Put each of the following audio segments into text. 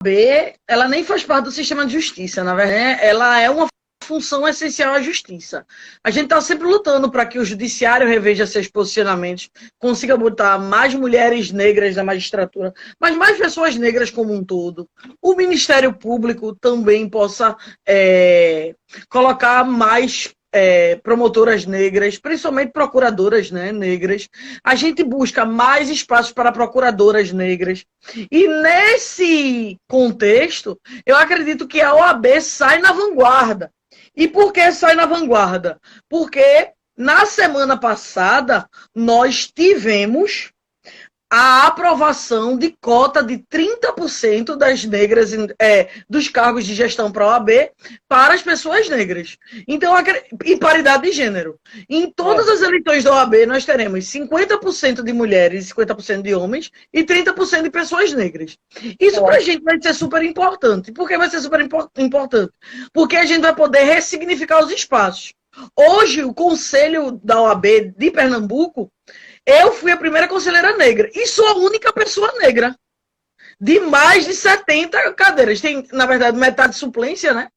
OAB, ela nem faz parte do sistema de justiça, na verdade, né? Ela é uma função essencial à justiça. A gente está sempre lutando para que o judiciário reveja seus posicionamentos, consiga botar mais mulheres negras na magistratura, mas mais pessoas negras como um todo. O Ministério Público também possa colocar mais promotoras negras, principalmente procuradoras, né, negras. A gente busca mais espaços para procuradoras negras. E nesse contexto, eu acredito que a OAB sai na vanguarda. E por que sai na vanguarda? Porque na semana passada nós tivemos a aprovação de cota de 30% das negras dos cargos de gestão para a OAB para as pessoas negras. Então, e paridade de gênero. Em todas as eleições da OAB, nós teremos 50% de mulheres, 50% de homens e 30% de pessoas negras. Isso para a gente vai ser super importante. Por que vai ser super importante? Porque a gente vai poder ressignificar os espaços. Hoje, o Conselho da OAB de Pernambuco, eu fui a primeira conselheira negra e sou a única pessoa negra de mais de 70 cadeiras. Tem, na verdade, metade de suplência, né?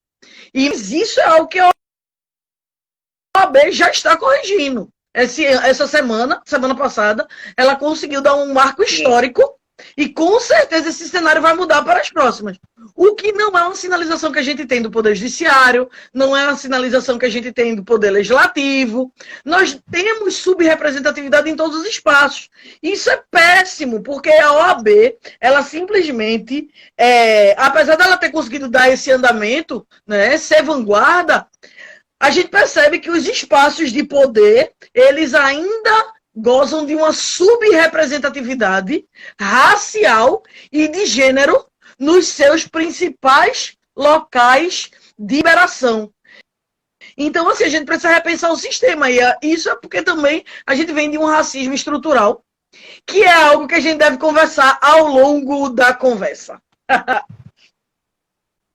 E isso é algo que a OAB já está corrigindo. Essa semana passada, ela conseguiu dar um marco histórico e com certeza esse cenário vai mudar para as próximas. O que não é uma sinalização que a gente tem do Poder Judiciário, não é uma sinalização que a gente tem do Poder Legislativo. Nós temos subrepresentatividade em todos os espaços. Isso é péssimo, porque a OAB, ela simplesmente, apesar dela ter conseguido dar esse andamento, né, ser vanguarda, a gente percebe que os espaços de poder, eles ainda gozam de uma subrepresentatividade racial e de gênero nos seus principais locais de liberação. Então, assim, a gente precisa repensar o sistema. E isso é porque também a gente vem de um racismo estrutural, que é algo que a gente deve conversar ao longo da conversa.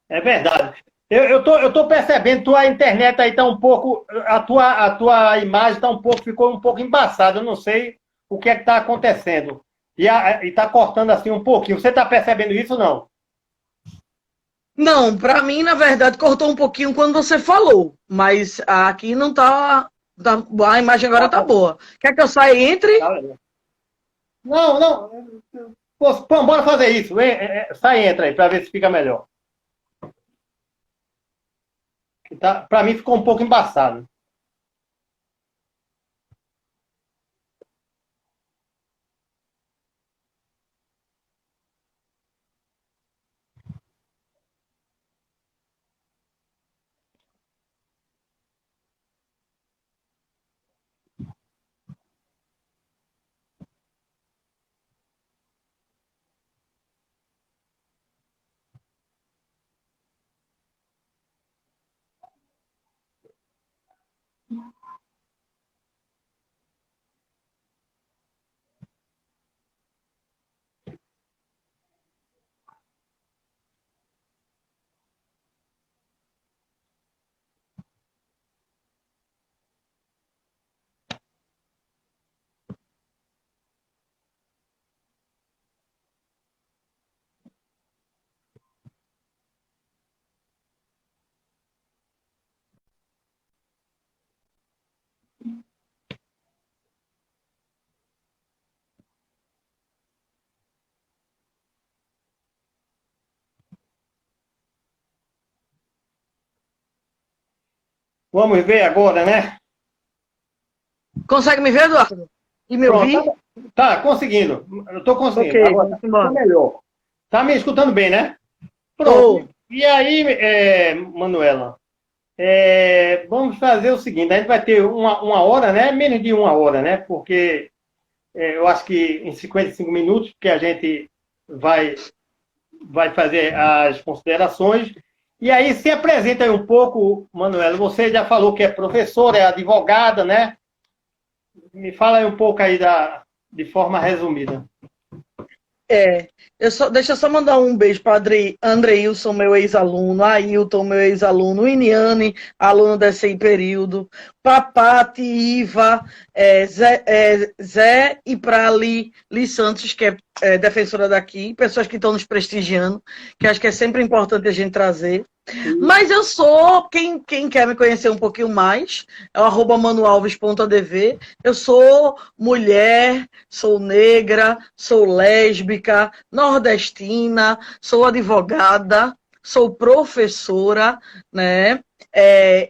É verdade. Eu tô percebendo, tua internet aí tá um pouco, a tua imagem ficou um pouco embaçada. Eu não sei o que é que tá acontecendo. E tá cortando assim um pouquinho. Você tá percebendo isso ou não? Não, para mim, na verdade, cortou um pouquinho quando você falou. Mas aqui não tá. A imagem agora tá boa. Quer que eu saia e entre? Não. Pô, bora fazer isso. Sai e entra aí, para ver se fica melhor. Para mim ficou um pouco embaçado. Vamos ver agora, né? Consegue me ver, Eduardo? E me ouvir? Tá conseguindo. Eu tô conseguindo. Okay, agora tá melhor. Tá me escutando bem, né? Pronto. E aí, Manuela, vamos fazer o seguinte, a gente vai ter uma hora, né? Menos de uma hora, né? Porque eu acho que em 55 minutos, que a gente vai fazer as considerações. E aí, se apresenta aí um pouco, Manuela. Você já falou que é professora, é advogada, né? Me fala aí um pouco aí de forma resumida. É, deixa eu só mandar um beijo para Andreilson, meu ex-aluno, Ailton, meu ex-aluno, Iniane, aluno desse aí período, Papati, Iva, Zé e para Li Santos, que é defensora daqui, pessoas que estão nos prestigiando, que acho que é sempre importante a gente trazer. Mas eu sou, quem quer me conhecer um pouquinho mais, é o @manualves.adv. Eu sou mulher, sou negra, sou lésbica, nordestina, sou advogada, sou professora, né?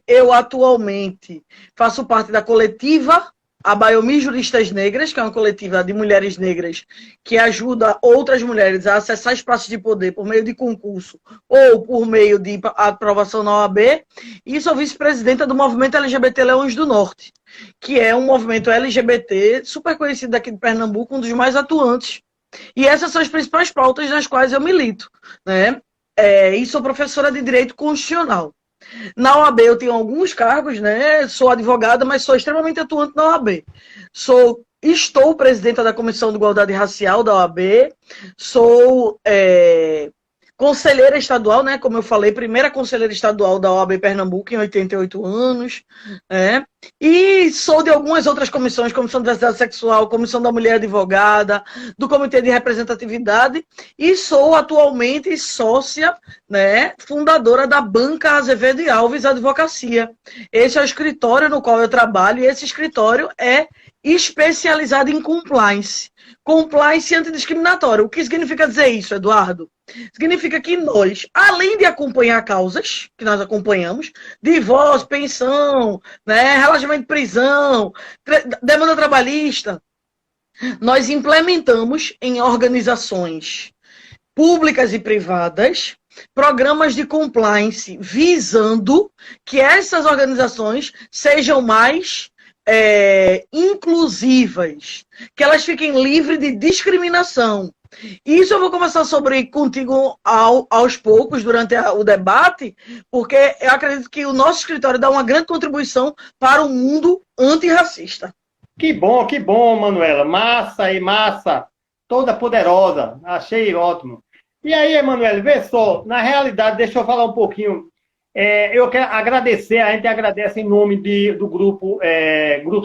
Eu atualmente faço parte da coletiva Abaiomi Juristas Negras, que é uma coletiva de mulheres negras que ajuda outras mulheres a acessar espaços de poder por meio de concurso ou por meio de aprovação na OAB, e sou vice-presidenta do movimento LGBT Leões do Norte, que é um movimento LGBT super conhecido aqui de Pernambuco, um dos mais atuantes. E essas são as principais pautas nas quais eu milito, né? E sou professora de Direito Constitucional. Na OAB eu tenho alguns cargos, né? Sou advogada, mas sou extremamente atuante na OAB. Estou presidenta da Comissão de Igualdade Racial da OAB, sou conselheira estadual, né? Como eu falei, primeira conselheira estadual da OAB Pernambuco em 88 anos, né? E sou de algumas outras comissões, Comissão de Diversidade Sexual, Comissão da Mulher Advogada, do Comitê de Representatividade, e sou atualmente sócia, né, fundadora da Banca Azevedo e Alves Advocacia. Esse é o escritório no qual eu trabalho, e esse escritório é especializado em compliance. Compliance antidiscriminatório. O que significa dizer isso, Eduardo? Significa que nós, além de acompanhar causas, que nós acompanhamos, divórcio, pensão, né, relaxamento de prisão, demanda trabalhista, nós implementamos em organizações públicas e privadas programas de compliance visando que essas organizações sejam mais inclusivas, que elas fiquem livres de discriminação. Isso eu vou conversar contigo aos poucos, durante o debate, porque eu acredito que o nosso escritório dá uma grande contribuição para o mundo antirracista. Que bom, Manuela. Massa e massa. Toda poderosa. Achei ótimo. E aí, Emanuele, vê só, na realidade, deixa eu falar um pouquinho. Eu quero agradecer, a gente agradece em nome do grupo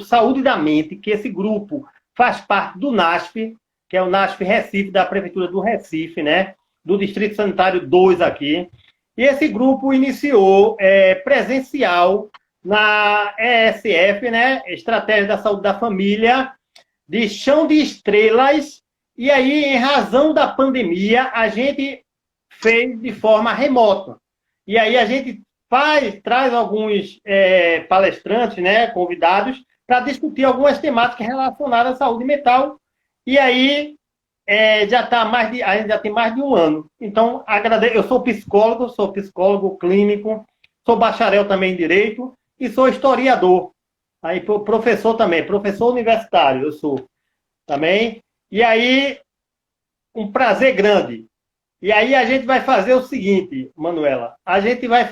Saúde da Mente, que esse grupo faz parte do NASF, que é o NASF Recife, da Prefeitura do Recife, né? Do Distrito Sanitário 2 aqui. E esse grupo iniciou presencial na ESF, né? Estratégia da Saúde da Família, de Chão de Estrelas. E aí, em razão da pandemia, a gente fez de forma remota. E aí a gente traz alguns palestrantes, né, convidados, para discutir algumas temáticas relacionadas à saúde mental. E aí a gente já tem mais de um ano. Então, eu sou psicólogo clínico, sou bacharel também em Direito e sou historiador. Aí, professor também, professor universitário, eu sou também. E aí, um prazer grande. E aí a gente vai fazer o seguinte, Manuela. A gente vai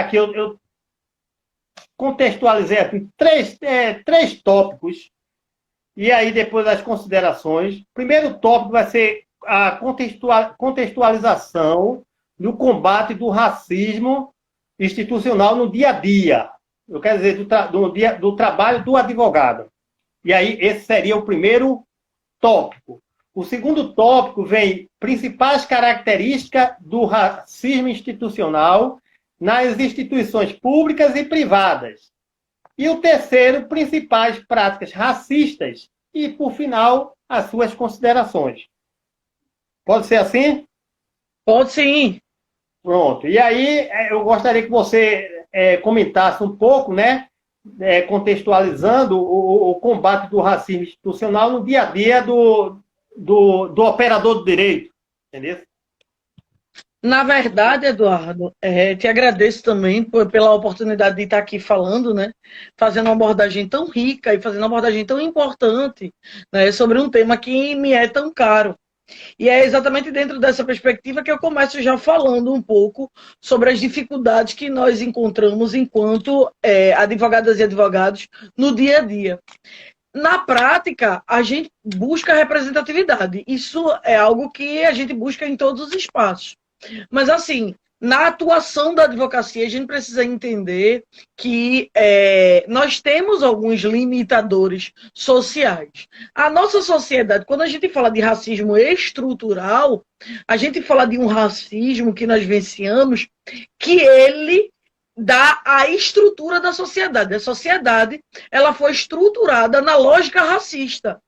aqui, eu contextualizei aqui três tópicos, e aí depois as considerações. O primeiro tópico vai ser a contextualização do combate do racismo institucional no dia a dia. Eu quero dizer, do trabalho do advogado. E aí esse seria o primeiro tópico. O segundo tópico vem principais características do racismo institucional nas instituições públicas e privadas. E o terceiro, principais práticas racistas e, por final, as suas considerações. Pode ser assim? Pode sim. Pronto. E aí eu gostaria que você comentasse um pouco, né, contextualizando o combate do racismo institucional no dia a dia do operador do direito, entendeu? Na verdade, Eduardo, te agradeço também pela oportunidade de estar aqui falando, né? Fazendo uma abordagem tão rica e fazendo uma abordagem tão importante, né, sobre um tema que me é tão caro. E é exatamente dentro dessa perspectiva que eu começo já falando um pouco sobre as dificuldades que nós encontramos enquanto advogadas e advogados no dia a dia. na prática, a gente busca representatividade. Isso é algo que a gente busca em todos os espaços. Mas, assim, na atuação da advocacia, a gente precisa entender que nós temos alguns limitadores sociais. A nossa sociedade, quando a gente fala de racismo estrutural, a gente fala de um racismo que nós vivenciamos, que ele dá a estrutura da sociedade. A sociedade, ela foi estruturada na lógica racista.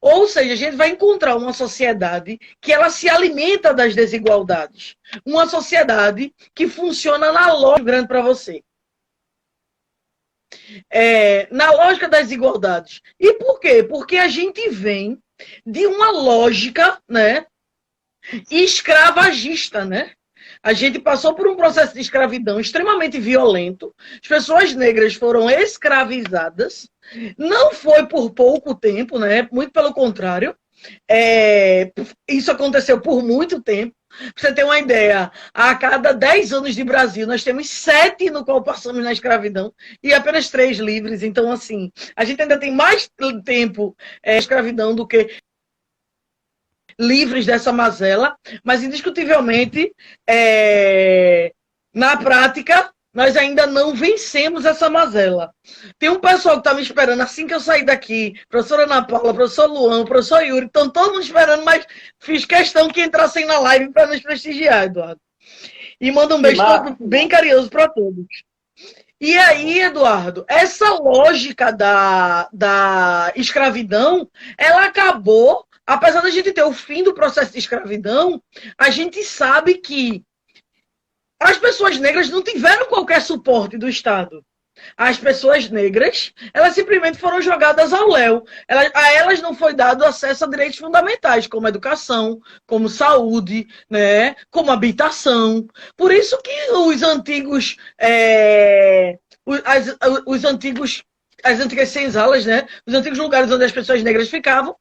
Ou seja, a gente vai encontrar uma sociedade que ela se alimenta das desigualdades. Uma sociedade que funciona na lógica grande para você. Na lógica das desigualdades. E por quê? Porque a gente vem de uma lógica, né, escravagista, né? A gente passou por um processo de escravidão extremamente violento. As pessoas negras foram escravizadas. Não foi por pouco tempo, né? Muito pelo contrário. Isso aconteceu por muito tempo. Pra você ter uma ideia, a cada 10 anos de Brasil, nós temos 7 no qual passamos na escravidão e apenas 3 livres. Então, assim, a gente ainda tem mais tempo escravidão do que livres dessa mazela, mas indiscutivelmente, na prática, nós ainda não vencemos essa mazela. Tem um pessoal que está me esperando assim que eu sair daqui, professora Ana Paula, professor Luan, professor Yuri, estão todo mundo esperando, mas fiz questão que entrassem na live para nos prestigiar, Eduardo. E manda um beijo todo, bem carinhoso para todos. E aí, Eduardo, essa lógica da escravidão, ela acabou. Apesar da gente ter o fim do processo de escravidão, a gente sabe que as pessoas negras não tiveram qualquer suporte do Estado. As pessoas negras, elas simplesmente foram jogadas ao léu. A elas não foi dado acesso a direitos fundamentais, como educação, como saúde, né, como habitação. Por isso que os antigos... as antigas senzalas, né? Os antigos lugares onde as pessoas negras ficavam,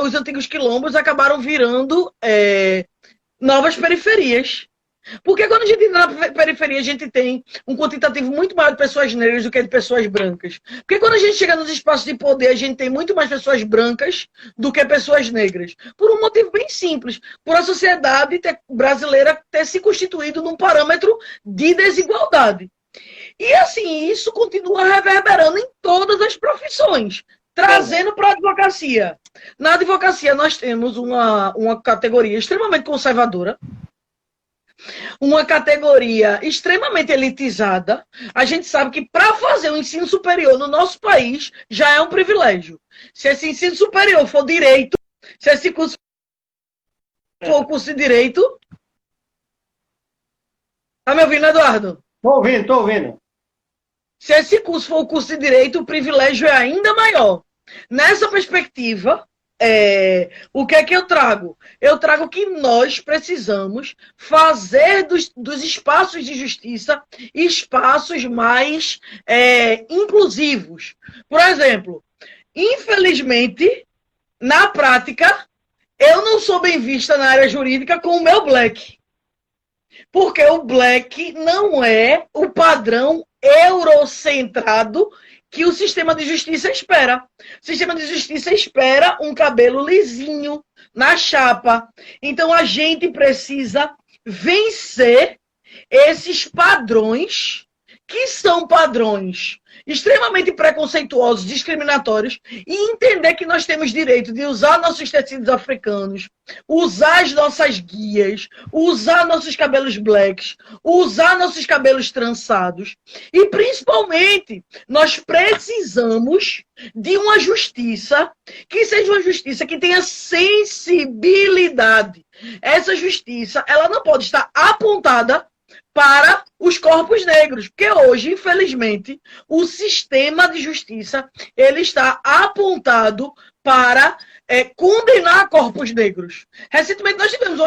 os antigos quilombos acabaram virando novas periferias. Porque quando a gente entra na periferia, a gente tem um quantitativo muito maior de pessoas negras do que de pessoas brancas. Porque quando a gente chega nos espaços de poder, a gente tem muito mais pessoas brancas do que pessoas negras. Por um motivo bem simples. Por a sociedade brasileira ter se constituído num parâmetro de desigualdade. E assim, isso continua reverberando em todas as profissões, trazendo para a advocacia. Na advocacia, nós temos uma categoria extremamente conservadora, uma categoria extremamente elitizada. A gente sabe que para fazer o ensino superior no nosso país já é um privilégio. Se esse ensino superior for direito, se esse curso for o curso de direito... Tá me ouvindo, Eduardo? Tô ouvindo. Se esse curso for o curso de direito, o privilégio é ainda maior. Nessa perspectiva, o que é que eu trago? Eu trago que nós precisamos fazer dos espaços de justiça espaços mais inclusivos. Por exemplo, infelizmente, na prática, eu não sou bem vista na área jurídica com o meu black. Porque o black não é o padrão eurocentrado que o sistema de justiça espera. O sistema de justiça espera um cabelo lisinho na chapa. Então a gente precisa vencer esses padrões, que são padrões extremamente preconceituosos, discriminatórios, e entender que nós temos direito de usar nossos tecidos africanos, usar as nossas guias, usar nossos cabelos blacks, usar nossos cabelos trançados. E, principalmente, nós precisamos de uma justiça que seja uma justiça que tenha sensibilidade. Essa justiça, ela não pode estar apontada para os corpos negros, porque hoje, infelizmente, o sistema de justiça ele está apontado para condenar corpos negros. Recentemente nós tivemos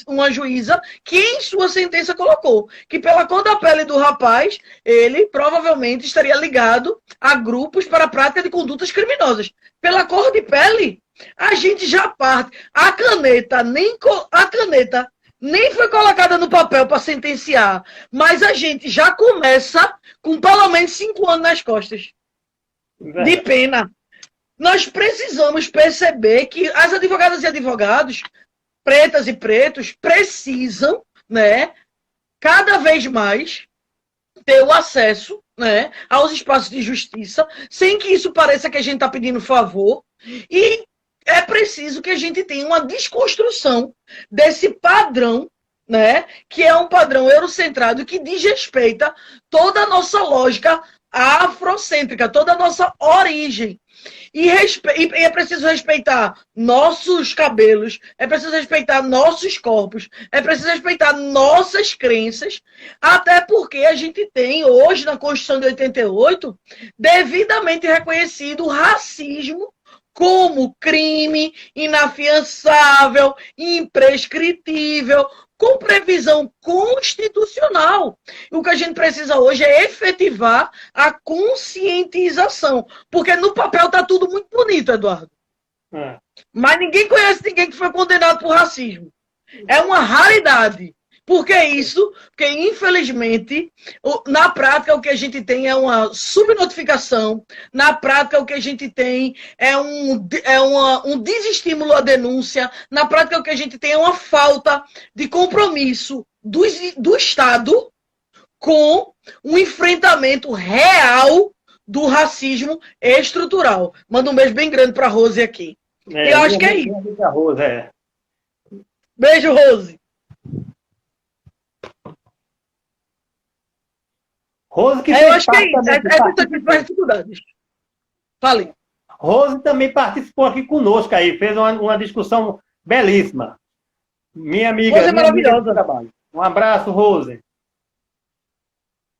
uma juíza que em sua sentença colocou que pela cor da pele do rapaz, ele provavelmente estaria ligado a grupos para a prática de condutas criminosas. Pela cor de pele, a gente já parte. A caneta nem foi colocada no papel para sentenciar, mas a gente já começa com pelo menos 5 anos nas costas de pena. nós precisamos perceber que as advogadas e advogados, pretas e pretos, precisam, né, cada vez mais ter o acesso, né, aos espaços de justiça, sem que isso pareça que a gente está pedindo favor. E é preciso que a gente tenha uma desconstrução desse padrão, né, que é um padrão eurocentrado que desrespeita toda a nossa lógica afrocêntrica, toda a nossa origem. E é preciso respeitar nossos cabelos, é preciso respeitar nossos corpos, é preciso respeitar nossas crenças, até porque a gente tem hoje, na Constituição de 88, devidamente reconhecido o racismo como crime inafiançável, imprescritível, com previsão constitucional. O que a gente precisa hoje é efetivar a conscientização. Porque no papel está tudo muito bonito, Eduardo. Mas ninguém conhece ninguém que foi condenado por racismo. É uma raridade. Por que isso? Porque, infelizmente, na prática, o que a gente tem é uma subnotificação. Na prática, o que a gente tem é um desestímulo à denúncia. Na prática, o que a gente tem é uma falta de compromisso do Estado com um enfrentamento real do racismo estrutural. Manda um beijo bem grande para a Rose aqui. Eu acho que é isso. Beijo, Rose. Rose que eu acho que é isso. É dificuldades. Fale. Rose também participou aqui conosco aí, fez uma discussão belíssima. Minha amiga. Rose é maravilhosa. Um abraço, Rose.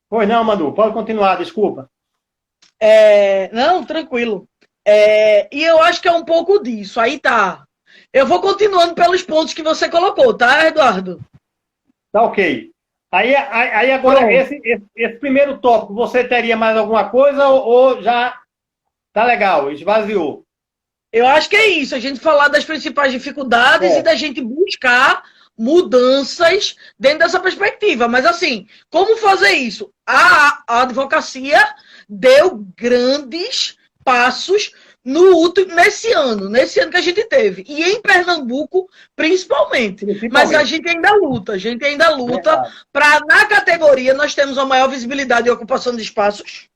Pois não, Manu, pode continuar, desculpa. Não, tranquilo. E eu acho que é um pouco disso. Aí tá. Eu vou continuando pelos pontos que você colocou, tá, Eduardo? Tá ok. Aí agora, esse primeiro tópico, você teria mais alguma coisa ou já tá legal, esvaziou? Eu acho que é isso, a gente falar das principais dificuldades e da gente buscar mudanças dentro dessa perspectiva. Mas assim, como fazer isso? A advocacia deu grandes passos nesse ano que a gente teve. E em Pernambuco, principalmente. Mas a gente ainda luta para, na categoria, nós temos a maior visibilidade e ocupação de espaços.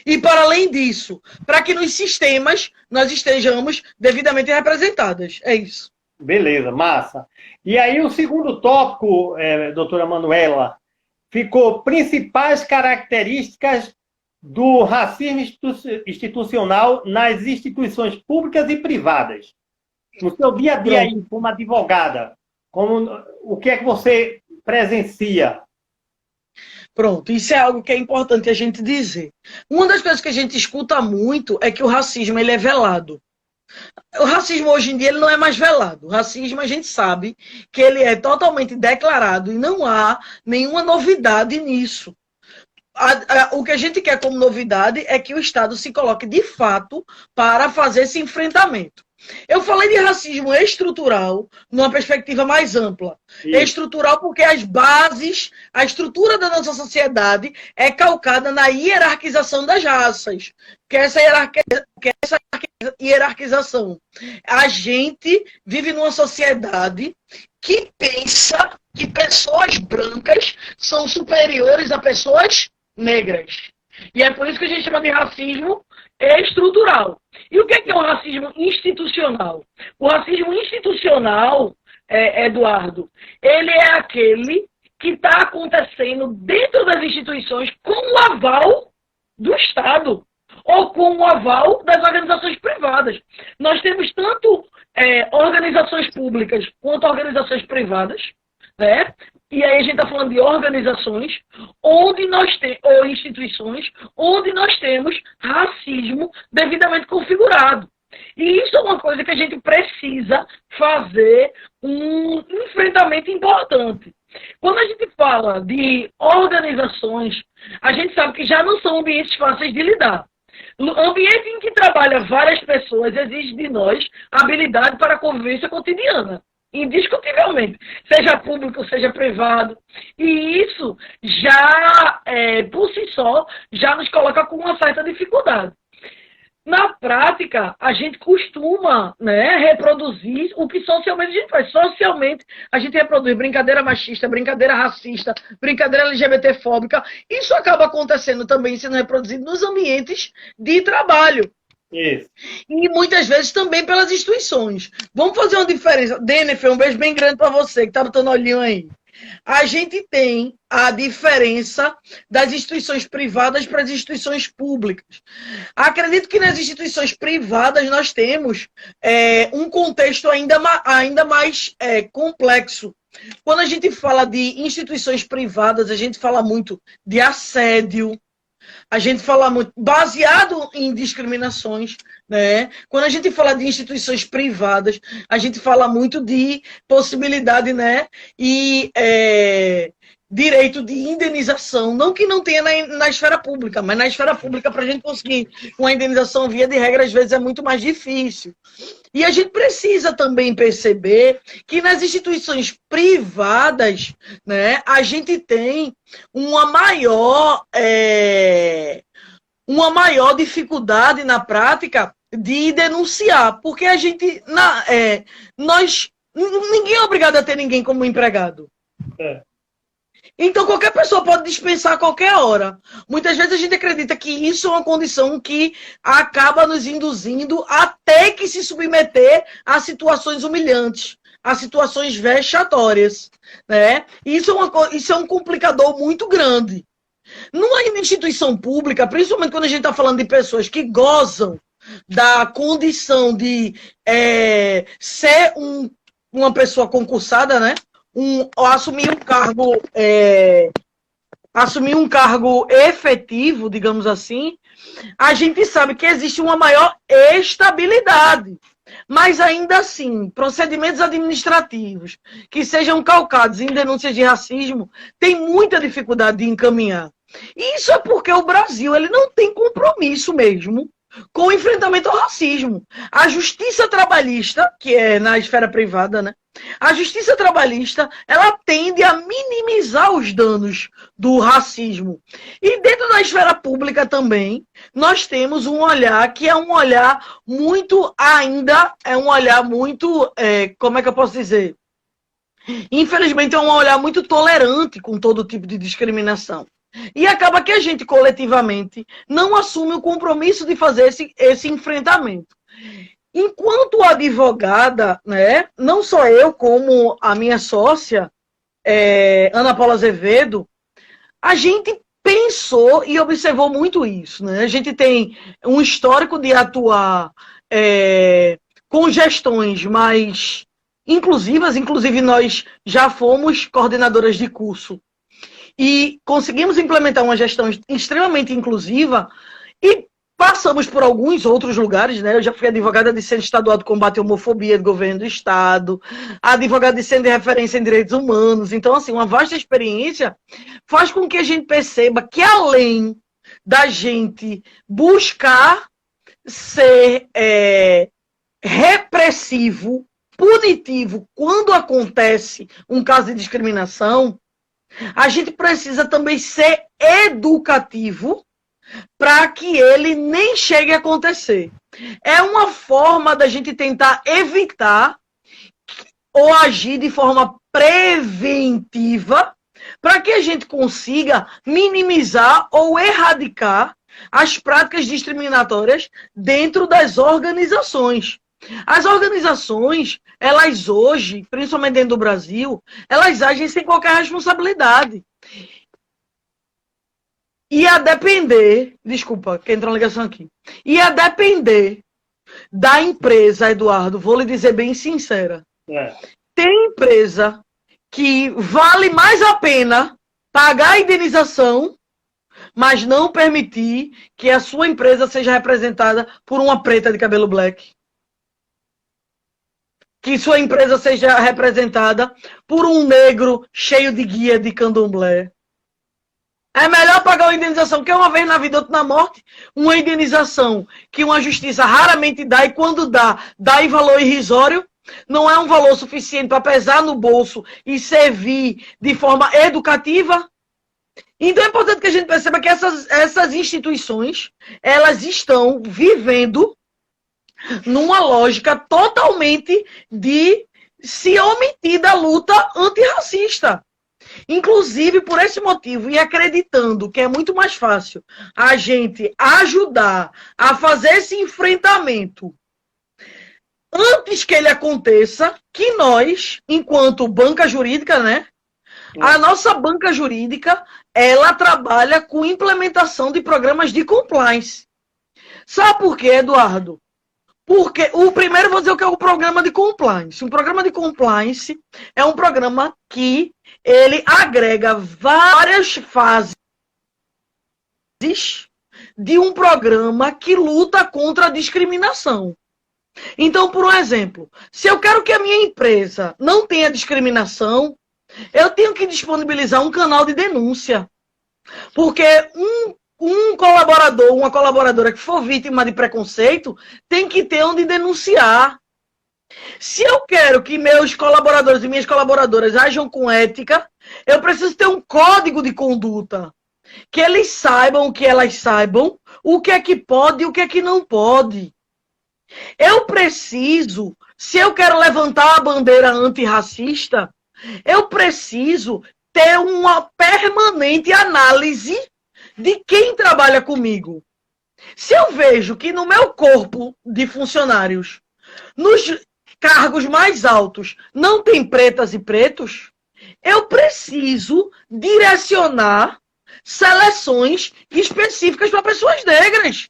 E, para além disso, para que nos sistemas nós estejamos devidamente representadas. É isso. Beleza, massa. E aí o segundo tópico, doutora Manuela, ficou principais características do racismo institucional nas instituições públicas e privadas. No seu dia a dia aí, como advogada, o que é que você presencia? Pronto, isso é algo que é importante a gente dizer. Uma das coisas que a gente escuta muito é que o racismo ele é velado. O racismo hoje em dia ele não é mais velado. O racismo a gente sabe que ele é totalmente declarado e não há nenhuma novidade nisso. O que a gente quer como novidade é que o Estado se coloque de fato para fazer esse enfrentamento. Eu falei de racismo estrutural numa perspectiva mais ampla. Sim. Estrutural porque as bases, a estrutura da nossa sociedade é calcada na hierarquização das raças. Que essa hierarquização. A gente vive numa sociedade que pensa que pessoas brancas são superiores a pessoas negras. E é por isso que a gente chama de racismo estrutural. E o que é o racismo institucional? O racismo institucional, Eduardo, ele é aquele que está acontecendo dentro das instituições com o aval do Estado ou com o aval das organizações privadas. Nós temos tanto organizações públicas quanto organizações privadas, né? E aí a gente está falando de organizações onde ou instituições onde nós temos racismo devidamente configurado. E isso é uma coisa que a gente precisa fazer um enfrentamento importante. Quando a gente fala de organizações, a gente sabe que já não são ambientes fáceis de lidar. O ambiente em que trabalha várias pessoas exige de nós habilidade para a convivência cotidiana. Indiscutivelmente, seja público, seja privado. E isso já, por si só, já nos coloca com uma certa dificuldade. Na prática, a gente costuma, né, reproduzir o que socialmente a gente faz. Socialmente, a gente reproduz brincadeira machista, brincadeira racista, brincadeira LGBTfóbica. Isso acaba acontecendo também, sendo reproduzido nos ambientes de trabalho. Isso. E muitas vezes também pelas instituições. Vamos fazer uma diferença. Denef, um beijo bem grande para você que está botando olhinho aí. A gente tem a diferença das instituições privadas para as instituições públicas. Acredito que nas instituições privadas nós temos um contexto ainda mais complexo. Quando a gente fala de instituições privadas, a gente fala muito de assédio, a gente fala muito baseado em discriminações, né? Quando a gente fala de instituições privadas, a gente fala muito de possibilidade, né? E direito de indenização, não que não tenha na esfera pública, mas na esfera pública, para a gente conseguir uma indenização via de regra, às vezes é muito mais difícil. E a gente precisa também perceber que nas instituições privadas, né, a gente tem uma maior dificuldade na prática de denunciar, porque a gente, ninguém é obrigado a ter ninguém como empregado. Então, qualquer pessoa pode dispensar a qualquer hora. Muitas vezes a gente acredita que isso é uma condição que acaba nos induzindo a ter que se submeter a situações humilhantes, a situações vexatórias, né? Isso é um complicador muito grande. Numa instituição pública, principalmente quando a gente está falando de pessoas que gozam da condição de ser uma pessoa concursada, né? Assumir um cargo efetivo, digamos assim, a gente sabe que existe uma maior estabilidade. Mas ainda assim, procedimentos administrativos que sejam calcados em denúncias de racismo tem muita dificuldade de encaminhar. E isso é porque o Brasil ele não tem compromisso mesmo com o enfrentamento ao racismo. A justiça trabalhista, que é na esfera privada, né? A justiça trabalhista, ela tende a minimizar os danos do racismo. E dentro da esfera pública também, nós temos um olhar que é um olhar muito, como é que eu posso dizer? Infelizmente é um olhar muito tolerante com todo tipo de discriminação. E acaba que a gente, coletivamente, não assume o compromisso de fazer esse enfrentamento. Enquanto advogada, né, não só eu, como a minha sócia, Ana Paula Azevedo, a gente pensou e observou muito isso. Né? A gente tem um histórico de atuar com gestões mais inclusivas, inclusive nós já fomos coordenadoras de curso e conseguimos implementar uma gestão extremamente inclusiva e passamos por alguns outros lugares, né? Eu já fui advogada de Centro Estadual de Combate à Homofobia do Governo do Estado, advogada de Centro de Referência em Direitos Humanos. Então, assim, uma vasta experiência faz com que a gente perceba que, além da gente buscar ser repressivo, punitivo, quando acontece um caso de discriminação, a gente precisa também ser educativo para que ele nem chegue a acontecer. É uma forma da gente tentar evitar ou agir de forma preventiva para que a gente consiga minimizar ou erradicar as práticas discriminatórias dentro das organizações. As organizações, elas hoje, principalmente dentro do Brasil, elas agem sem qualquer responsabilidade. E a depender, desculpa, que entrou uma ligação aqui. E a depender da empresa, Eduardo, vou lhe dizer bem sincera. Tem empresa que vale mais a pena pagar a indenização, mas não permitir que a sua empresa seja representada por uma preta de cabelo black. Que sua empresa seja representada por um negro cheio de guia de candomblé. É melhor pagar uma indenização, que é uma vez na vida, outra na morte. Uma indenização que uma justiça raramente dá, e quando dá em valor irrisório. Não é um valor suficiente para pesar no bolso e servir de forma educativa. Então é importante que a gente perceba que essas instituições, elas estão vivendo numa lógica totalmente de se omitir da luta antirracista. Inclusive, por esse motivo, e acreditando que é muito mais fácil a gente ajudar a fazer esse enfrentamento antes que ele aconteça, que nós, enquanto banca jurídica, né? A nossa banca jurídica, ela trabalha com implementação de programas de compliance. Sabe por quê, Eduardo? Porque o primeiro, vou dizer o que é o programa de compliance. Um programa de compliance é um programa que ele agrega várias fases de um programa que luta contra a discriminação. Então, por um exemplo, se eu quero que a minha empresa não tenha discriminação, eu tenho que disponibilizar um canal de denúncia. Porque um colaborador, uma colaboradora que for vítima de preconceito, tem que ter onde denunciar. Se eu quero que meus colaboradores e minhas colaboradoras ajam com ética, eu preciso ter um código de conduta. Que eles saibam, que elas saibam, o que é que pode e o que é que não pode. Eu preciso, se eu quero levantar a bandeira antirracista, eu preciso ter uma permanente análise de quem trabalha comigo. Se eu vejo que no meu corpo de funcionários, nos cargos mais altos, não tem pretas e pretos, eu preciso direcionar seleções específicas para pessoas negras.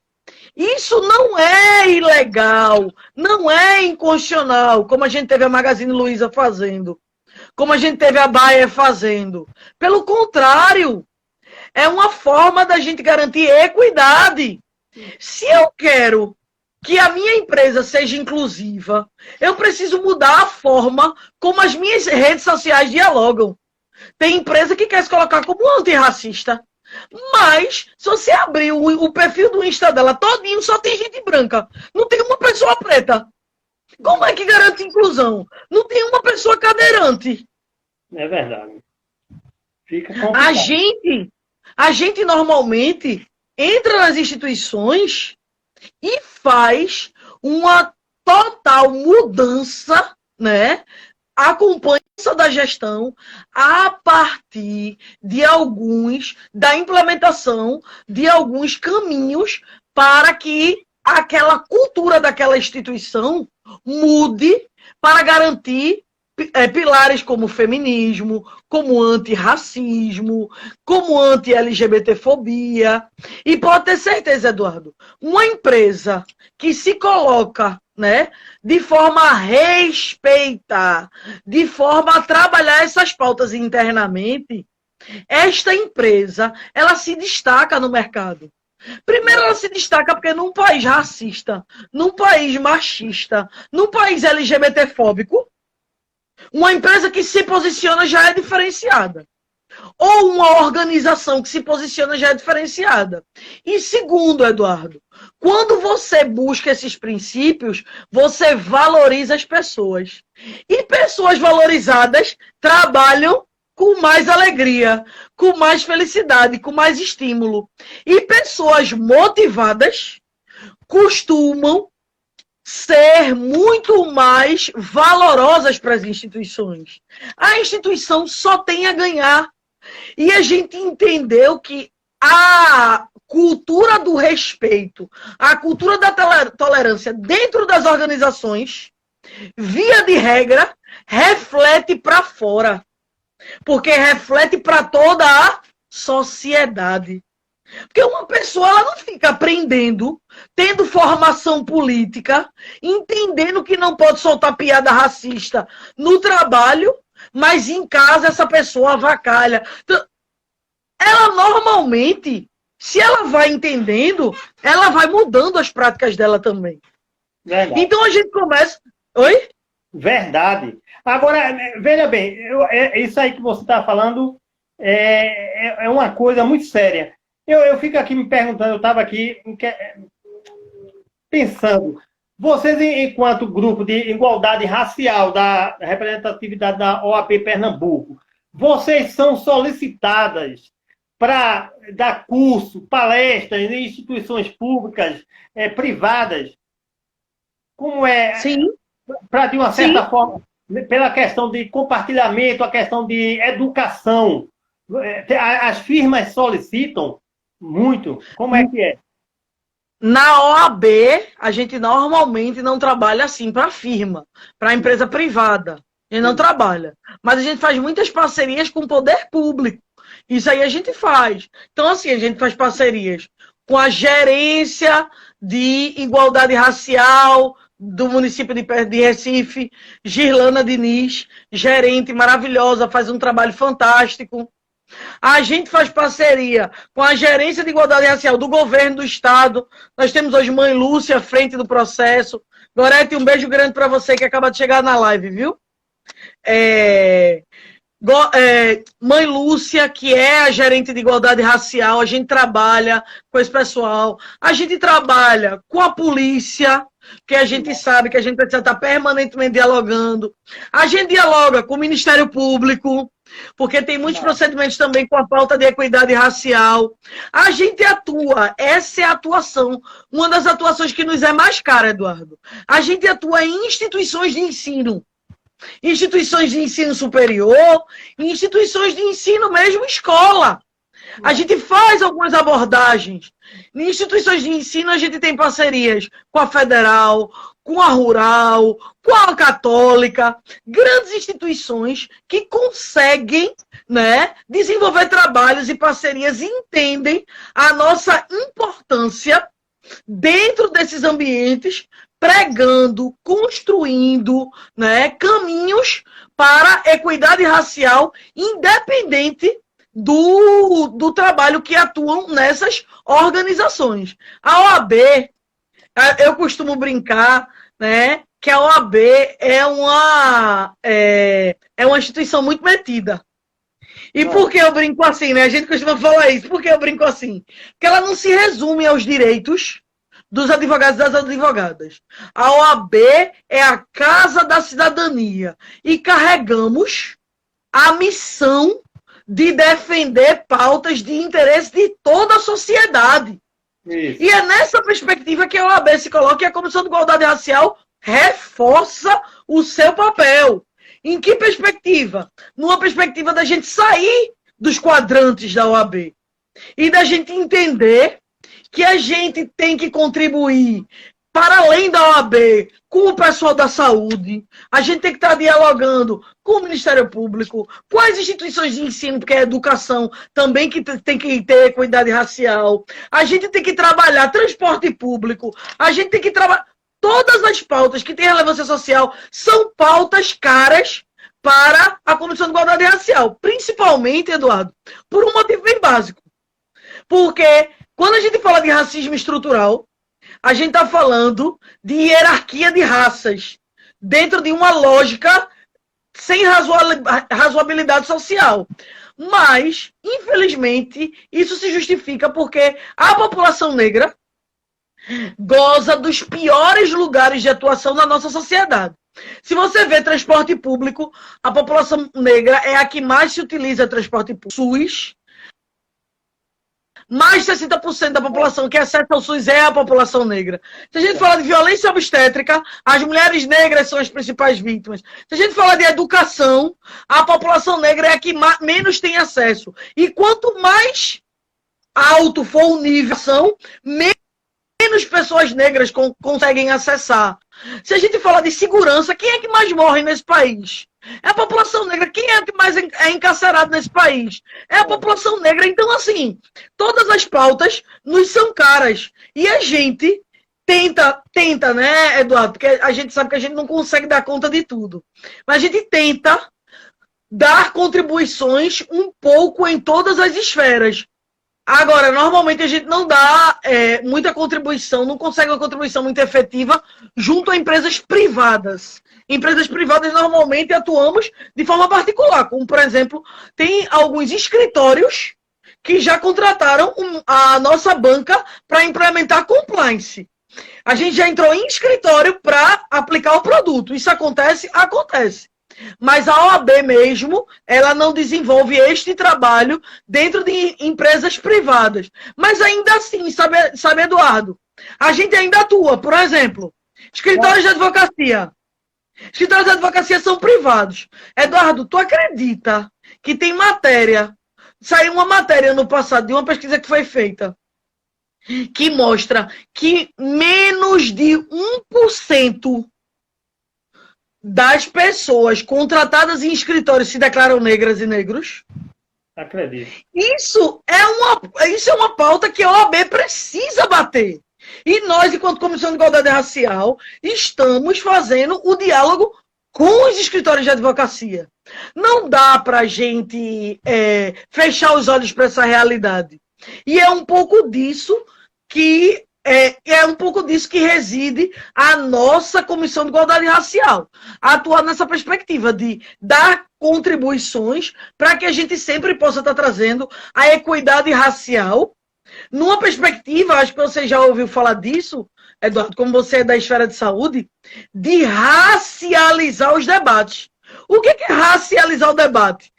Isso não é ilegal, não é inconstitucional, como a gente teve a Magazine Luiza fazendo, como a gente teve a Bayer fazendo. Pelo contrário, é uma forma da gente garantir equidade. Se eu quero que a minha empresa seja inclusiva, eu preciso mudar a forma como as minhas redes sociais dialogam. Tem empresa que quer se colocar como antirracista. Mas, se você abrir o perfil do Insta dela todinho, só tem gente branca. Não tem uma pessoa preta. Como é que garante inclusão? Não tem uma pessoa cadeirante. É verdade. Fica complicado. A gente normalmente entra nas instituições e faz uma total mudança, né? Acompanha da gestão a partir da implementação de alguns caminhos para que aquela cultura daquela instituição mude para garantir pilares como feminismo, como antirracismo, como anti-LGBTfobia. E pode ter certeza, Eduardo, uma empresa que se coloca, né, de forma a respeitar, de forma a trabalhar essas pautas internamente, esta empresa, ela se destaca no mercado. Primeiro, ela se destaca porque num país racista, num país machista, num país LGBTfóbico, uma empresa que se posiciona já é diferenciada. Ou uma organização que se posiciona já é diferenciada. E segundo, Eduardo, quando você busca esses princípios, você valoriza as pessoas. E pessoas valorizadas trabalham com mais alegria, com mais felicidade, com mais estímulo. E pessoas motivadas costumam ser muito mais valorosas para as instituições. A instituição só tem a ganhar. E a gente entendeu que a cultura do respeito, a cultura da tolerância dentro das organizações, via de regra, reflete para fora. Porque reflete para toda a sociedade. Porque uma pessoa ela não fica aprendendo, tendo formação política, entendendo que não pode soltar piada racista no trabalho, mas em casa essa pessoa avacalha. Então, ela normalmente, se ela vai entendendo, ela vai mudando as práticas dela também. Verdade. Então a gente começa... Oi? Verdade. Agora, veja bem, isso aí que você está falando é uma coisa muito séria. Eu fico aqui me perguntando, eu estava aqui pensando, vocês, enquanto grupo de igualdade racial da representatividade da OAB Pernambuco, vocês são solicitadas para dar curso, palestras em instituições públicas, privadas, como é, Sim, para de uma certa sim. forma, pela questão de compartilhamento, a questão de educação, as firmas solicitam muito. Como é que é? Na OAB, a gente normalmente não trabalha assim para firma, para empresa privada. A gente não trabalha. Mas a gente faz muitas parcerias com o poder público. Isso aí a gente faz. Então, assim, a gente faz parcerias com a gerência de igualdade racial do município de Recife, Girlana Diniz, gerente maravilhosa, faz um trabalho fantástico. A gente faz parceria com a Gerência de Igualdade Racial do Governo do Estado. Nós temos hoje Mãe Lúcia à frente do processo. Gorete, um beijo grande para você que acaba de chegar na live, viu? Mãe Lúcia, que é a gerente de igualdade racial, a gente trabalha com esse pessoal. A gente trabalha com a polícia, que a gente sabe que a gente precisa estar permanentemente dialogando. A gente dialoga com o Ministério Público, porque tem muitos procedimentos também com a pauta de equidade racial. A gente atua, essa é a atuação, uma das atuações que nos é mais cara, Eduardo. A gente atua em instituições de ensino superior, instituições de ensino mesmo, escola. A gente faz algumas abordagens. Em instituições de ensino, a gente tem parcerias com a Federal, com a Rural, com a Católica, grandes instituições que conseguem, né, desenvolver trabalhos e parcerias e entendem a nossa importância dentro desses ambientes, pregando, construindo, né, caminhos para a equidade racial, independente do trabalho que atuam nessas organizações. A OAB, eu costumo brincar, né, que a OAB é uma instituição muito metida. E por que eu brinco assim, né? A gente costuma falar isso. Por que eu brinco assim? Porque ela não se resume aos direitos dos advogados e das advogadas. A OAB é a Casa da Cidadania. E carregamos a missão de defender pautas de interesse de toda a sociedade. Isso. E é nessa perspectiva que a OAB se coloca e a Comissão de Igualdade Racial reforça o seu papel. Em que perspectiva? Numa perspectiva da gente sair dos quadrantes da OAB e da gente entender que a gente tem que contribuir para além da OAB, com o pessoal da saúde, a gente tem que estar dialogando com o Ministério Público, com as instituições de ensino, porque a educação também que tem que ter equidade racial, a gente tem que trabalhar transporte público, a gente tem que trabalhar... Todas as pautas que têm relevância social são pautas caras para a Comissão de Igualdade Racial. Principalmente, Eduardo, por um motivo bem básico. Porque quando a gente fala de racismo estrutural, a gente está falando de hierarquia de raças dentro de uma lógica sem razoabilidade social. Mas, infelizmente, isso se justifica porque a população negra goza dos piores lugares de atuação na nossa sociedade. Se você vê transporte público, a população negra é a que mais se utiliza transporte público. SUS, mais de 60% da população que acessa o SUS é a população negra. Se a gente fala de violência obstétrica, as mulheres negras são as principais vítimas. Se a gente fala de educação, a população negra é a que menos tem acesso. E quanto mais alto for o nível, menos pessoas negras conseguem acessar. Se a gente fala de segurança, quem é que mais morre nesse país? É a população negra. Quem é que mais é encarcerado nesse país? É a população negra. Então, assim, todas as pautas nos são caras. E a gente tenta, né, Eduardo? Porque a gente sabe que a gente não consegue dar conta de tudo. Mas a gente tenta dar contribuições um pouco em todas as esferas. Agora, normalmente a gente não dá muita contribuição, não consegue uma contribuição muito efetiva junto a empresas privadas. Empresas privadas normalmente atuamos de forma particular, como, por exemplo, tem alguns escritórios que já contrataram a nossa banca para implementar compliance. A gente já entrou em escritório para aplicar o produto. Isso acontece? Acontece. Mas a OAB mesmo, ela não desenvolve este trabalho dentro de empresas privadas. Mas ainda assim, sabe, Eduardo, a gente ainda atua. Por exemplo, escritórios de advocacia. Escritórios de advocacia são privados. Eduardo, tu acredita que tem matéria, saiu uma matéria no passado de uma pesquisa que foi feita, que mostra que menos de 1% das pessoas contratadas em escritórios se declaram negras e negros? Acredito. Isso é uma pauta que a OAB precisa bater. E nós, enquanto Comissão de Igualdade Racial, estamos fazendo o diálogo com os escritórios de advocacia. Não dá para a gente fechar os olhos para essa realidade. E é um pouco disso que reside a nossa Comissão de Igualdade Racial. Atuar nessa perspectiva de dar contribuições para que a gente sempre possa estar trazendo a equidade racial numa perspectiva, acho que você já ouviu falar disso, Eduardo, como você é da esfera de saúde, de racializar os debates. O que é racializar o debate?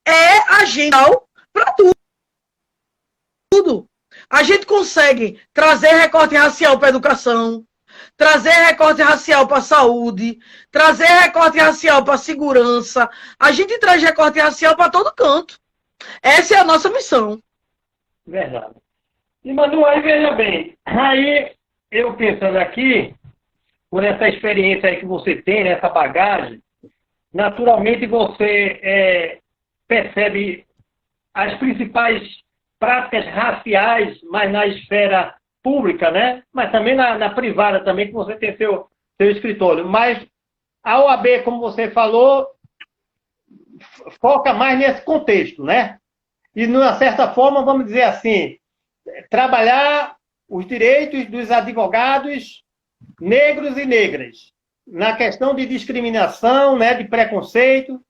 É a gente para tudo. A gente consegue trazer recorte racial para a educação, trazer recorte racial para a saúde, trazer recorte racial para a segurança. A gente traz recorte racial para todo canto. Essa é a nossa missão. Verdade. E, Manu, aí veja bem, aí eu pensando aqui, por essa experiência aí que você tem, essa bagagem, naturalmente você percebe as principais práticas raciais, mas na esfera pública, né? Mas também na privada também, que você tem seu escritório. Mas a OAB, como você falou, foca mais nesse contexto, né? E, de uma certa forma, vamos dizer assim, trabalhar os direitos dos advogados negros e negras na questão de discriminação, né, de preconceito,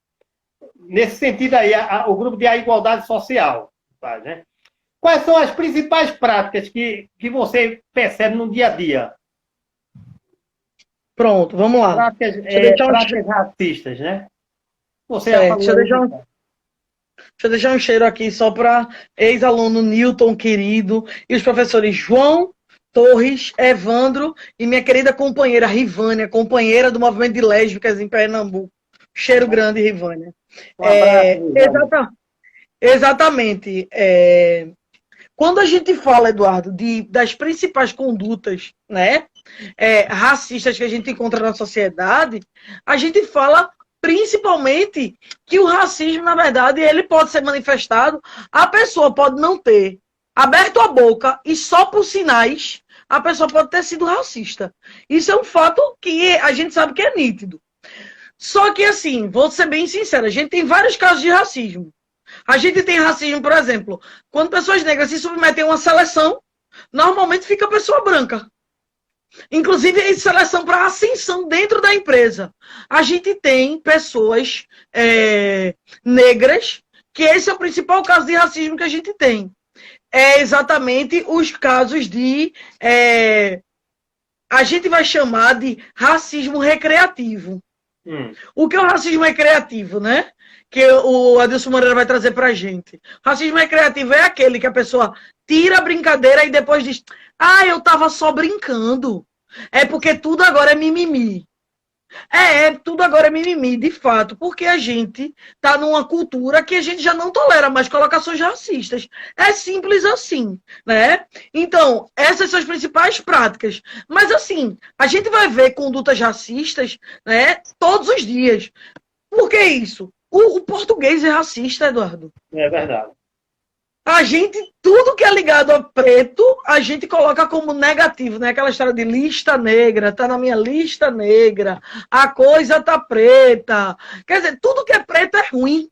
nesse sentido aí, o grupo de igualdade social. Tá, né? Quais são as principais práticas que você percebe no dia a dia? Pronto, vamos lá. Práticas racistas, né? Você já falou. Deixa eu deixar um cheiro aqui só para ex-aluno Newton, querido, e os professores João, Torres, Evandro e minha querida companheira Rivânia, companheira do movimento de lésbicas em Pernambuco. Cheiro grande, Rivânia. Um abraço, exatamente. Quando a gente fala, Eduardo, das principais condutas, né, racistas que a gente encontra na sociedade, a gente fala principalmente que o racismo, na verdade, ele pode ser manifestado, a pessoa pode não ter aberto a boca e só por sinais a pessoa pode ter sido racista. Isso é um fato que a gente sabe que é nítido. Só que, assim, vou ser bem sincera, a gente tem vários casos de racismo. A gente tem racismo, por exemplo, quando pessoas negras se submetem a uma seleção, normalmente fica a pessoa branca. Inclusive, em seleção para ascensão dentro da empresa. A gente tem pessoas negras, que esse é o principal caso de racismo que a gente tem. É exatamente os casos de... a gente vai chamar de racismo recreativo. O que é o racismo recreativo, né? Que o Adilson Moreira vai trazer pra gente. Racismo recreativo é aquele que a pessoa tira a brincadeira e depois diz: ah, eu tava só brincando. É porque tudo agora é mimimi. Tudo agora é mimimi, de fato, porque a gente tá numa cultura que a gente já não tolera mais colocações racistas. É simples assim, né? Então, essas são as principais práticas. Mas, assim, a gente vai ver condutas racistas, né, todos os dias. Por que isso? O português é racista, Eduardo. É verdade. A gente, tudo que é ligado a preto, a gente coloca como negativo, né? Aquela história de lista negra, tá na minha lista negra, a coisa tá preta. Quer dizer, tudo que é preto é ruim.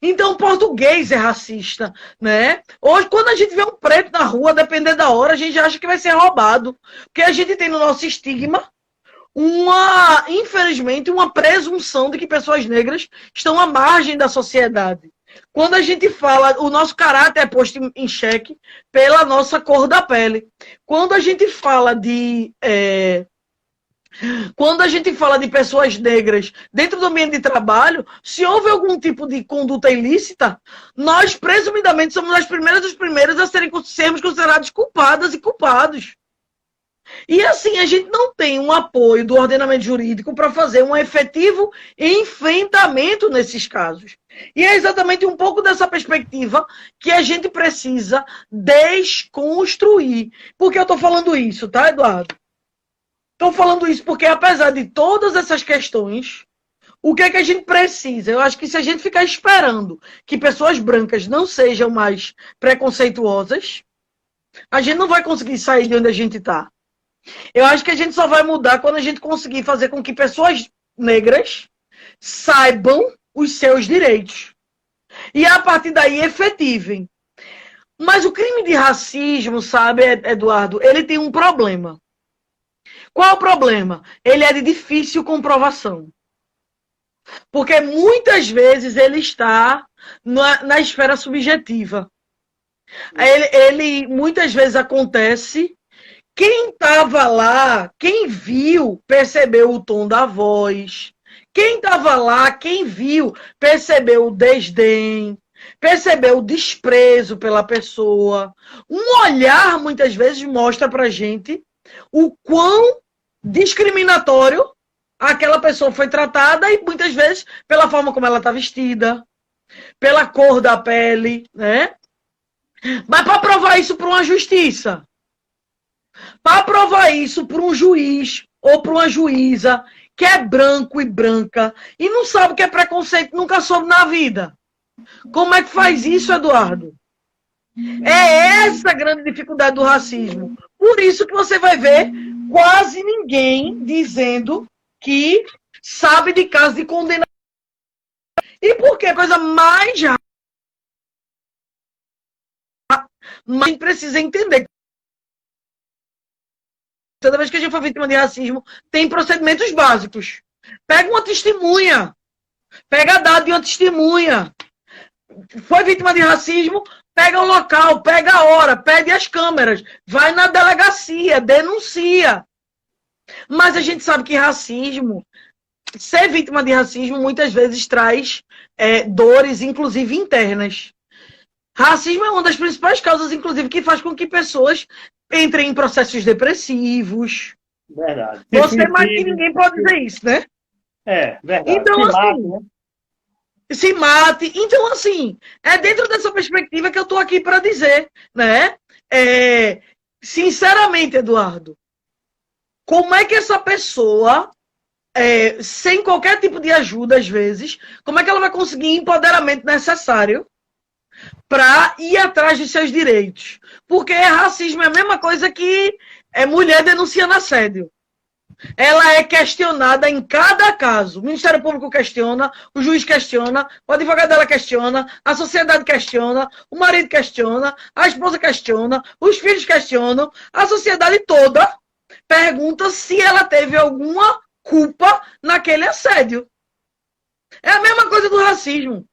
Então, o português é racista, né? Hoje, quando a gente vê um preto na rua, dependendo da hora, a gente acha que vai ser roubado. Porque a gente tem no nosso estigma infelizmente, uma presunção de que pessoas negras estão à margem da sociedade. Quando a gente fala, o nosso caráter é posto em xeque pela nossa cor da pele. Quando a gente fala de Quando a gente fala de pessoas negras dentro do ambiente de trabalho, se houve algum tipo de conduta ilícita, nós, presumidamente, somos as primeiras dos primeiros a sermos considerados culpadas e culpados. E assim, a gente não tem um apoio do ordenamento jurídico para fazer um efetivo enfrentamento nesses casos. E é exatamente um pouco dessa perspectiva que a gente precisa desconstruir. Por que eu estou falando isso, tá, Eduardo? Estou falando isso porque, apesar de todas essas questões, o que é que a gente precisa? Eu acho que se a gente ficar esperando que pessoas brancas não sejam mais preconceituosas, a gente não vai conseguir sair de onde a gente está. Eu acho que a gente só vai mudar quando a gente conseguir fazer com que pessoas negras saibam os seus direitos. E a partir daí efetivem. Mas o crime de racismo, sabe, Eduardo, ele tem um problema. Qual é o problema? Ele é de difícil comprovação. Porque muitas vezes ele está na esfera subjetiva. Ele muitas vezes acontece, quem estava lá, quem viu, percebeu o tom da voz. Quem estava lá, quem viu, percebeu o desdém, percebeu o desprezo pela pessoa. Um olhar, muitas vezes, mostra pra gente o quão discriminatório aquela pessoa foi tratada e muitas vezes pela forma como ela está vestida, pela cor da pele, né? Mas para provar isso para uma justiça, para provar isso para um juiz ou para uma juíza que é branco e branca e não sabe o que é preconceito, nunca soube na vida. Como é que faz isso, Eduardo? É essa a grande dificuldade do racismo. Por isso que você vai ver quase ninguém dizendo que sabe de caso de condenação. E por que? Coisa mais rara. Mas a gente precisa entender. Toda vez que a gente for vítima de racismo, tem procedimentos básicos. Pega uma testemunha. Pega a data de uma testemunha. Foi vítima de racismo, pega o local, pega a hora, pede as câmeras, vai na delegacia, denuncia. Mas a gente sabe que racismo, ser vítima de racismo, muitas vezes traz dores, inclusive internas. Racismo é uma das principais causas, inclusive, que faz com que pessoas entrem em processos depressivos. Verdade. Você mais que ninguém pode dizer isso, né? É, verdade. Então, se assim, mate, né? Se mate. Então, assim, é dentro dessa perspectiva que eu estou aqui para dizer, né? Sinceramente, Eduardo, como é que essa pessoa, sem qualquer tipo de ajuda, às vezes, como é que ela vai conseguir empoderamento necessário para ir atrás dos seus direitos? Porque racismo é a mesma coisa que mulher denunciando assédio. Ela é questionada em cada caso. O Ministério Público questiona, o juiz questiona, o advogado dela questiona, a sociedade questiona, o marido questiona, a esposa questiona, os filhos questionam, a sociedade toda pergunta se ela teve alguma culpa naquele assédio. É a mesma coisa do racismo.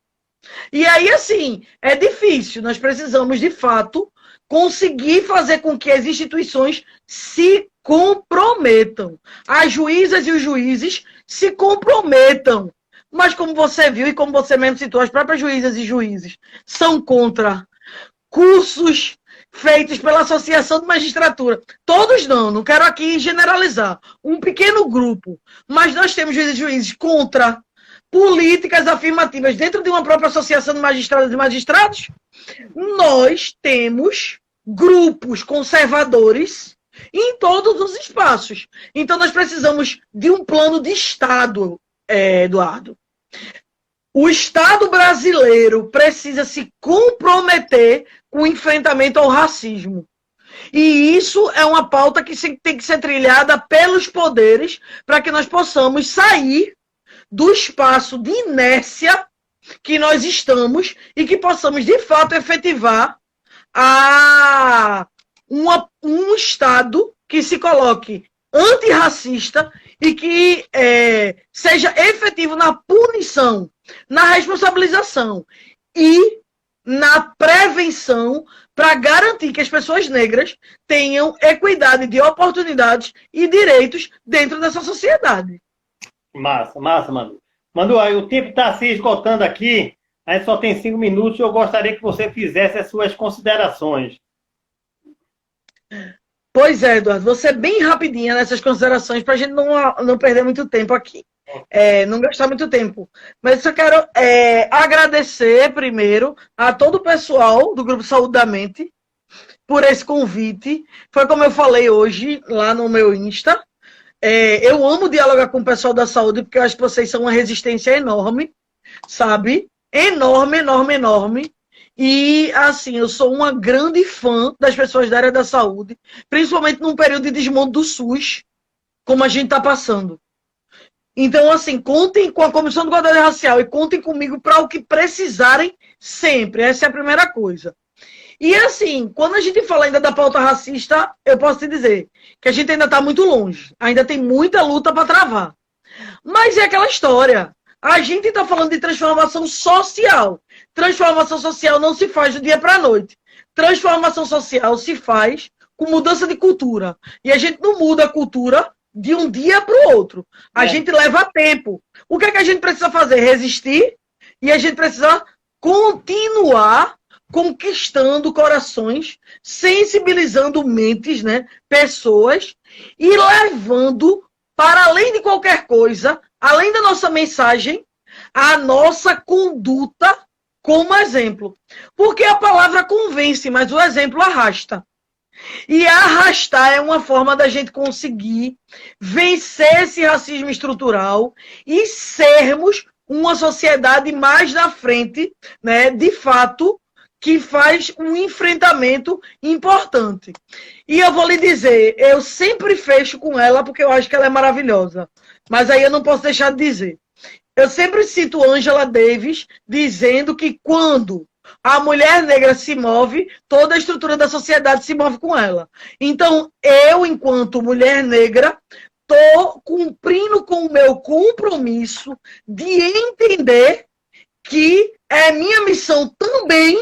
E aí, assim, é difícil. Nós precisamos, de fato, conseguir fazer com que as instituições se comprometam. As juízas e os juízes se comprometam. Mas como você viu e como você mesmo citou, as próprias juízas e juízes são contra cursos feitos pela Associação de Magistratura. Todos não quero aqui generalizar. Um pequeno grupo. Mas nós temos juízes e juízes contra políticas afirmativas dentro de uma própria Associação de Magistradas e Magistrados. Nós temos grupos conservadores em todos os espaços. Então, nós precisamos de um plano de Estado, Eduardo. O Estado brasileiro precisa se comprometer com o enfrentamento ao racismo. E isso é uma pauta que tem que ser trilhada pelos poderes para que nós possamos sair do espaço de inércia que nós estamos e que possamos, de fato, efetivar um Estado que se coloque antirracista e que seja efetivo na punição, na responsabilização e na prevenção para garantir que as pessoas negras tenham equidade de oportunidades e direitos dentro dessa sociedade. Massa, Manu. Manu, aí o tempo está se esgotando aqui, a gente só tem 5 minutos, eu gostaria que você fizesse as suas considerações. Pois é, Eduardo, você é bem rapidinha nessas considerações para a gente não perder muito tempo aqui. Não gastar muito tempo. Mas eu quero agradecer primeiro a todo o pessoal do Grupo Saúde da Mente por esse convite. Foi como eu falei hoje lá no meu Insta. Eu amo dialogar com o pessoal da saúde porque eu acho que vocês são uma resistência enorme, sabe? Enorme, enorme, enorme. E, assim, eu sou uma grande fã das pessoas da área da saúde, principalmente num período de desmonte do SUS, como a gente está passando. Então, assim, contem com a Comissão de Igualdade Racial e contem comigo para o que precisarem sempre. Essa é a primeira coisa. E, assim, quando a gente fala ainda da pauta racista, eu posso te dizer que a gente ainda está muito longe. Ainda tem muita luta para travar. Mas é aquela história. A gente está falando de transformação social. Transformação social não se faz do dia para a noite. Transformação social se faz com mudança de cultura. E a gente não muda a cultura de um dia para o outro. A gente leva tempo. O que é que a gente precisa fazer? Resistir. E a gente precisa continuar conquistando corações, sensibilizando mentes, né, pessoas, e levando, para além de qualquer coisa, além da nossa mensagem, a nossa conduta como exemplo. Porque a palavra convence, mas o exemplo arrasta. E arrastar é uma forma da gente conseguir vencer esse racismo estrutural e sermos uma sociedade mais na frente, né, de fato, que faz um enfrentamento importante. E eu vou lhe dizer, eu sempre fecho com ela porque eu acho que ela é maravilhosa. Mas aí eu não posso deixar de dizer. Eu sempre cito Angela Davis dizendo que quando a mulher negra se move, toda a estrutura da sociedade se move com ela. Então, eu, enquanto mulher negra, estou cumprindo com o meu compromisso de entender que é minha missão também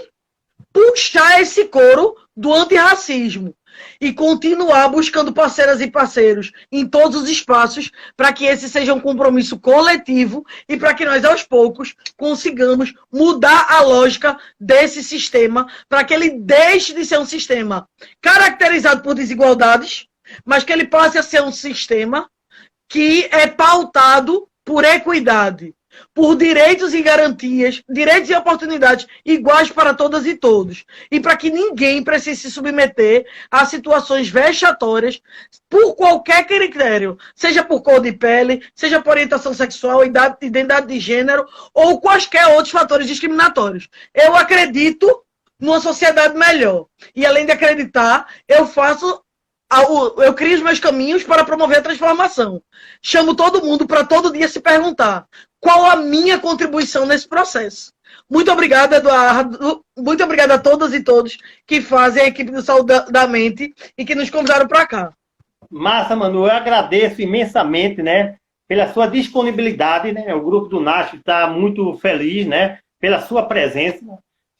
puxar esse coro do antirracismo e continuar buscando parceiras e parceiros em todos os espaços para que esse seja um compromisso coletivo e para que nós, aos poucos, consigamos mudar a lógica desse sistema para que ele deixe de ser um sistema caracterizado por desigualdades, mas que ele passe a ser um sistema que é pautado por equidade, por direitos e garantias, direitos e oportunidades iguais para todas e todos. E para que ninguém precise se submeter a situações vexatórias por qualquer critério, seja por cor de pele, seja por orientação sexual, identidade de gênero ou quaisquer outros fatores discriminatórios. Eu acredito numa sociedade melhor. E além de acreditar, eu crio os meus caminhos para promover a transformação. Chamo todo mundo para todo dia se perguntar qual a minha contribuição nesse processo. Muito obrigada, Eduardo. Muito obrigada a todas e todos que fazem a equipe do Saúde da Mente e que nos convidaram para cá. Massa, Manu. Eu agradeço imensamente, né, pela sua disponibilidade, né? O grupo do NASH está muito feliz, né, pela sua presença,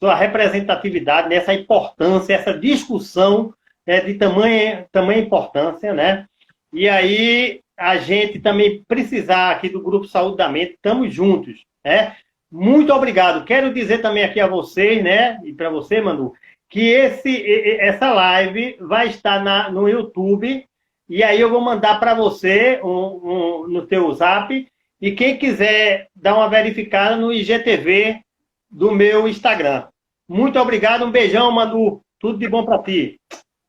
sua representatividade, nessa importância, essa discussão de tamanha importância, né? E aí, a gente também precisar aqui do Grupo Saúde da Mente, estamos juntos, né? Muito obrigado. Quero dizer também aqui a vocês, né, e para você, Manu, que essa live vai estar no YouTube, e aí eu vou mandar para você no teu Zap, e quem quiser dar uma verificada no IGTV do meu Instagram. Muito obrigado, um beijão, Manu. Tudo de bom para ti.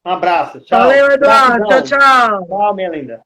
Um abraço. Tchau. Valeu, Eduardo. Tchau, tchau. Tchau, minha linda.